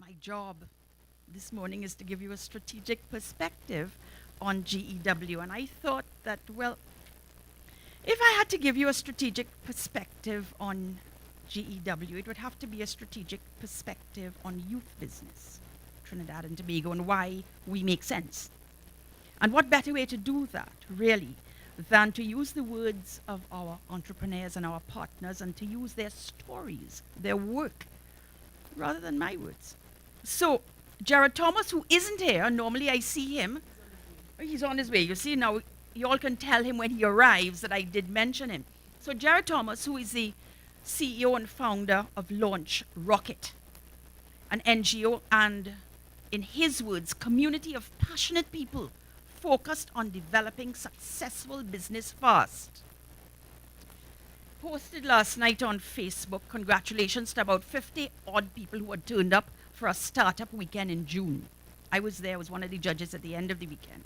My job this morning is to give you a strategic perspective on GEW. And I thought that, well, if I had to give you a strategic perspective on GEW, it would have to be a strategic perspective on youth business, Trinidad and Tobago, and why we make sense. And what better way to do that, really, than to use the words of our entrepreneurs and our partners and to use their stories, their work, rather than my words. So, Jared Thomas, who isn't here, normally I see him. He's on his way. You see, now you all can tell him when he arrives that I did mention him. So, Jared Thomas, who is the CEO and founder of Launch Rocket, an NGO, and in his words, community of passionate people focused on developing successful business fast. Posted last night on Facebook, congratulations to about 50 odd people who had turned up for a startup weekend in June. I was there, I was one of the judges at the end of the weekend.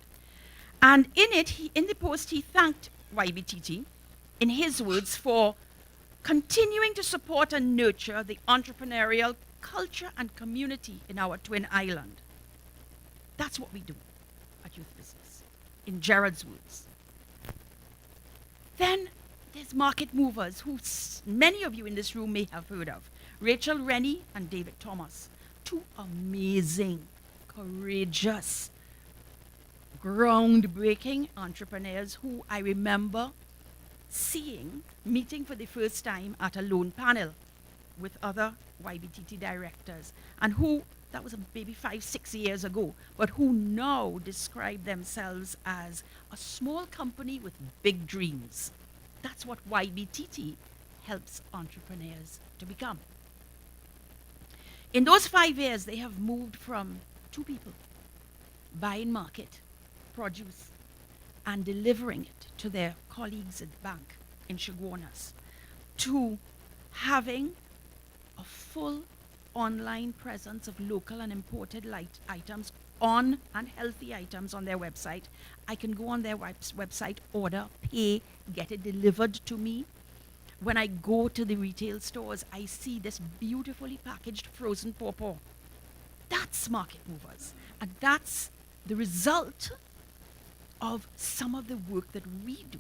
And in the post, he thanked YBTT, in his words, for continuing to support and nurture the entrepreneurial culture and community in our twin island. That's what we do at Youth Business, in Jared's words. Then there's market movers who many of you in this room may have heard of. Rachel Rennie and David Thomas. Two amazing, courageous, groundbreaking entrepreneurs who I remember meeting for the first time at a loan panel with other YBTT directors, and who, that was maybe 5-6 years ago, but who now describe themselves as a small company with big dreams. That's what YBTT helps entrepreneurs to become. In those 5 years, they have moved from 2 people buying market, produce, and delivering it to their colleagues at the bank in Chaguanas, to having a full online presence of local and imported items on and healthy items on their website. I can go on their website, order, pay, get it delivered to me. When I go to the retail stores, I see this beautifully packaged frozen pawpaw. That's market movers. And that's the result of some of the work that we do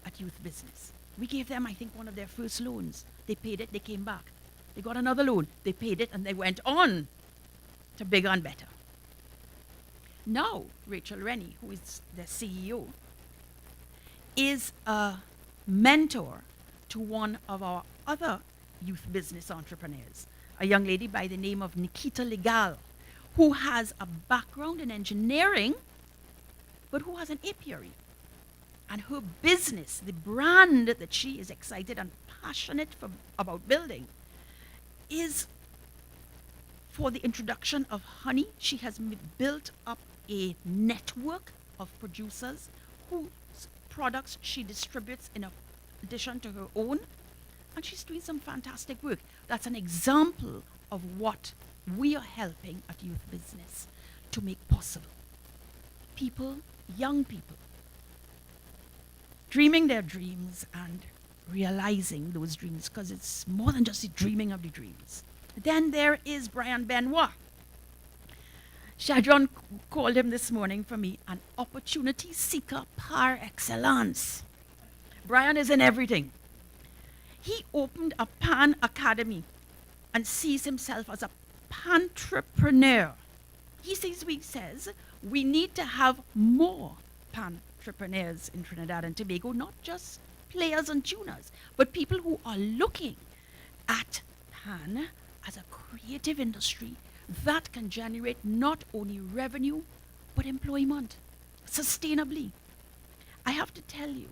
at Youth Business. We gave them, I think, one of their first loans. They paid it, they came back. They got another loan, they paid it, and they went on to bigger and better. Now, Rachel Rennie, who is the CEO, is a mentor to one of our other youth business entrepreneurs, a young lady by the name of Nikita Legal, who has a background in engineering, but who has an apiary. And her business, the brand that she is excited and passionate about building, is for the introduction of honey. She has built up a network of producers whose products she distributes in addition to her own, and she's doing some fantastic work. That's an example of what we are helping at Youth Business to make possible. People, young people, dreaming their dreams and realizing those dreams, because it's more than just the dreaming of the dreams. Then there is Brian Benoit. Shadron called him this morning for me an opportunity seeker par excellence. Brian is in everything. He opened a Pan Academy and sees himself as a pantrepreneur. He says we need to have more pantrepreneurs in Trinidad and Tobago, not just players and tuners, but people who are looking at pan as a creative industry that can generate not only revenue, but employment sustainably. I have to tell you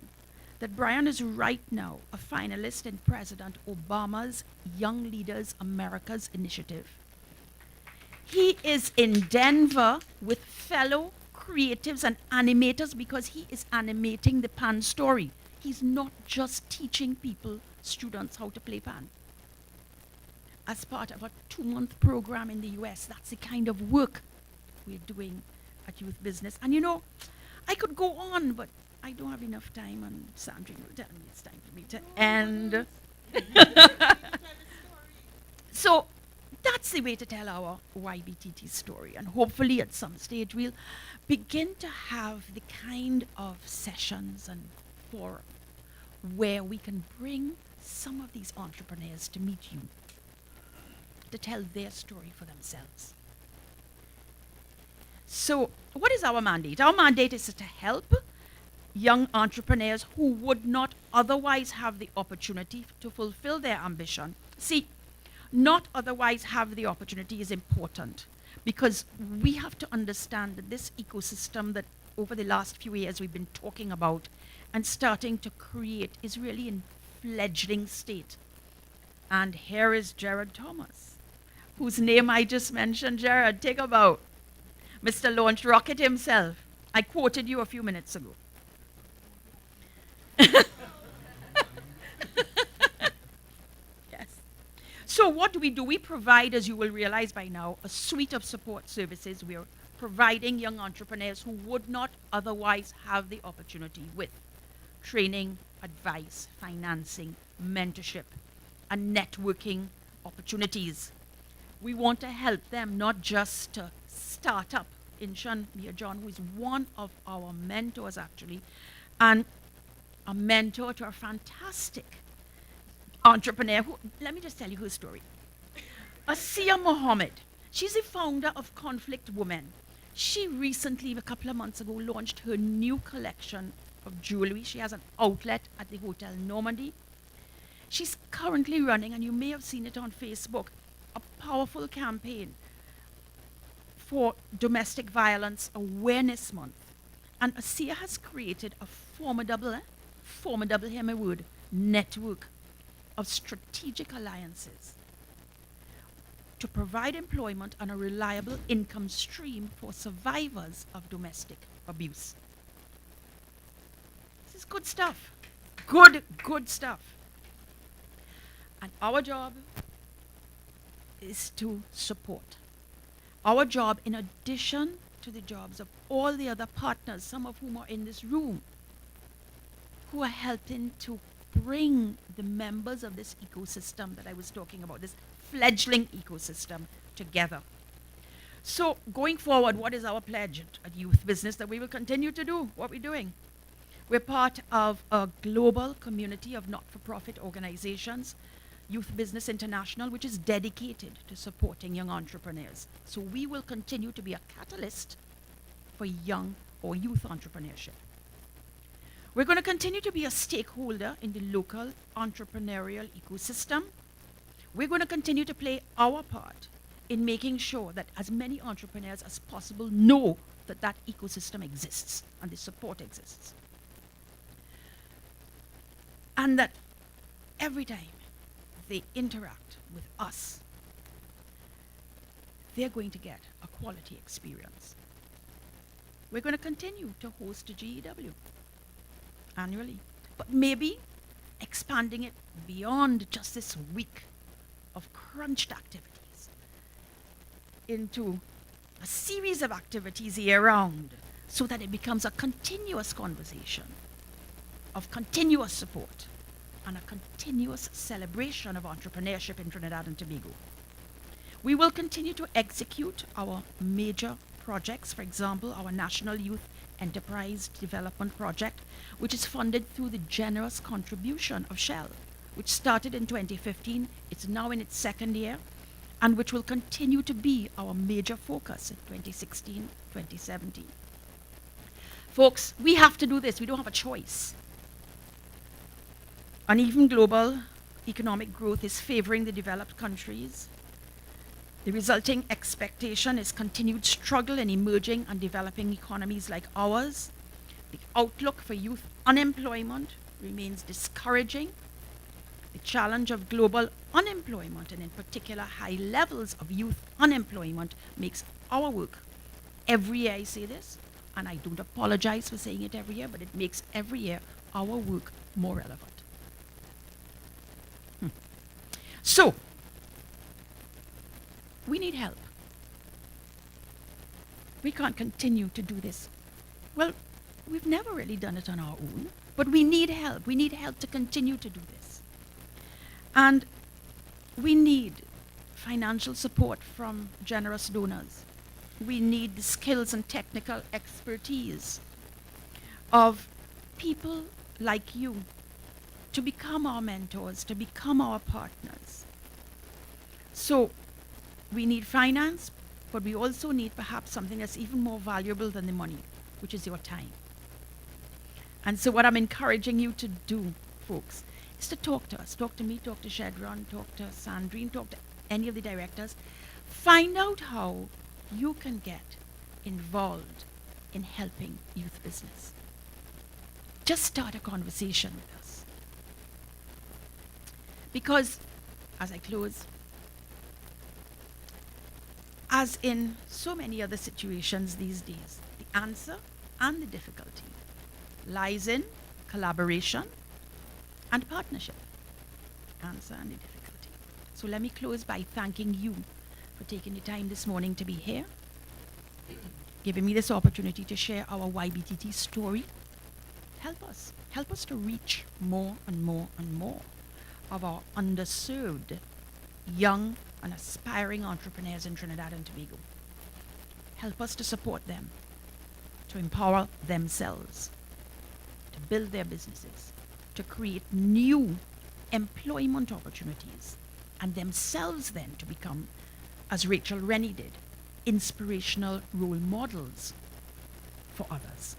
that Brian is right now a finalist in President Obama's Young Leaders Americas initiative. He is in Denver with fellow creatives and animators because he is animating the pan story. He's not just teaching students how to play pan. As part of a 2-month program in the US, that's the kind of work we're doing at Youth Business. And you know, I could go on, but I don't have enough time, and Sandrine will tell me it's time for me to end. So that's the way to tell our YBTT story. And hopefully at some stage we'll begin to have the kind of sessions and forums where we can bring some of these entrepreneurs to meet you, to tell their story for themselves. So what is our mandate? Our mandate is to help young entrepreneurs who would not otherwise have the opportunity to fulfill their ambition. See, not otherwise have the opportunity is important, because we have to understand that this ecosystem that over the last few years we've been talking about and starting to create is really in fledgling state. And here is Jared Thomas, whose name I just mentioned. Jared, take a bow. Mr. Launch Rocket himself. I quoted you a few minutes ago. Yes. So what do? We provide, as you will realize by now, a suite of support services we're providing young entrepreneurs who would not otherwise have the opportunity with training, advice, financing, mentorship, and networking opportunities. We want to help them not just to start up. Inshan Mia John, who is one of our mentors actually, and a mentor to a fantastic entrepreneur who, let me just tell you her story. Asiya Mohammed, she's the founder of Conflict Women. She recently, a couple of months ago, launched her new collection of jewelry. She has an outlet at the Hotel Normandy. She's currently running, and you may have seen it on Facebook, a powerful campaign for Domestic Violence Awareness Month. And Asiya has created a formidable, hear my word, network of strategic alliances to provide employment and a reliable income stream for survivors of domestic abuse. This is good stuff. Good stuff. And our job is to support. Our job, in addition to the jobs of all the other partners, some of whom are in this room, who are helping to bring the members of this ecosystem that I was talking about, this fledgling ecosystem, together. So going forward, what is our pledge at Youth Business that we will continue to do? What we're doing? We're part of a global community of not-for-profit organizations, Youth Business International, which is dedicated to supporting young entrepreneurs. So we will continue to be a catalyst for young or youth entrepreneurship. We're going to continue to be a stakeholder in the local entrepreneurial ecosystem. We're going to continue to play our part in making sure that as many entrepreneurs as possible know that that ecosystem exists and the support exists. And that every time they interact with us, they're going to get a quality experience. We're going to continue to host a GEW annually, but maybe expanding it beyond just this week of crunched activities into a series of activities year-round, so that it becomes a continuous conversation of continuous support and a continuous celebration of entrepreneurship in Trinidad and Tobago. We will continue to execute our major projects, for example, our National Youth Enterprise Development Project, which is funded through the generous contribution of Shell, which started in 2015. It's now in its second year, and which will continue to be our major focus in 2016, 2017. Folks, we have to do this. We don't have a choice. Uneven global economic growth is favoring the developed countries. The resulting expectation is continued struggle in emerging and developing economies like ours. The outlook for youth unemployment remains discouraging. The challenge of global unemployment, and in particular high levels of youth unemployment, makes our work, every year I say this, and I don't apologize for saying it every year, but it makes every year our work more relevant. So, we need help. We can't continue to do this. Well, we've never really done it on our own, but we need help. We need help to continue to do this. And we need financial support from generous donors. We need the skills and technical expertise of people like you to become our mentors, to become our partners. So we need finance, but we also need perhaps something that's even more valuable than the money, which is your time. And so what I'm encouraging you to do, folks, is to talk to us. Talk to me, talk to Shedron, talk to Sandrine, talk to any of the directors. Find out how you can get involved in helping youth business. Just start a conversation with us. Because, as I close, as in so many other situations these days, the answer and the difficulty lies in collaboration and partnership. Answer and the difficulty. So let me close by thanking you for taking the time this morning to be here, giving me this opportunity to share our YBTT story. Help us to reach more and more and more of our underserved young and aspiring entrepreneurs in Trinidad and Tobago. Help us to support them, to empower themselves, to build their businesses, to create new employment opportunities, and themselves then to become, as Rachel Rennie did, inspirational role models for others.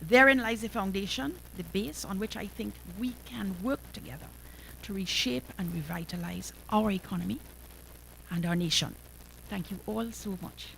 Therein lies the foundation, the base on which I think we can work together to reshape and revitalize our economy and our nation. Thank you all so much.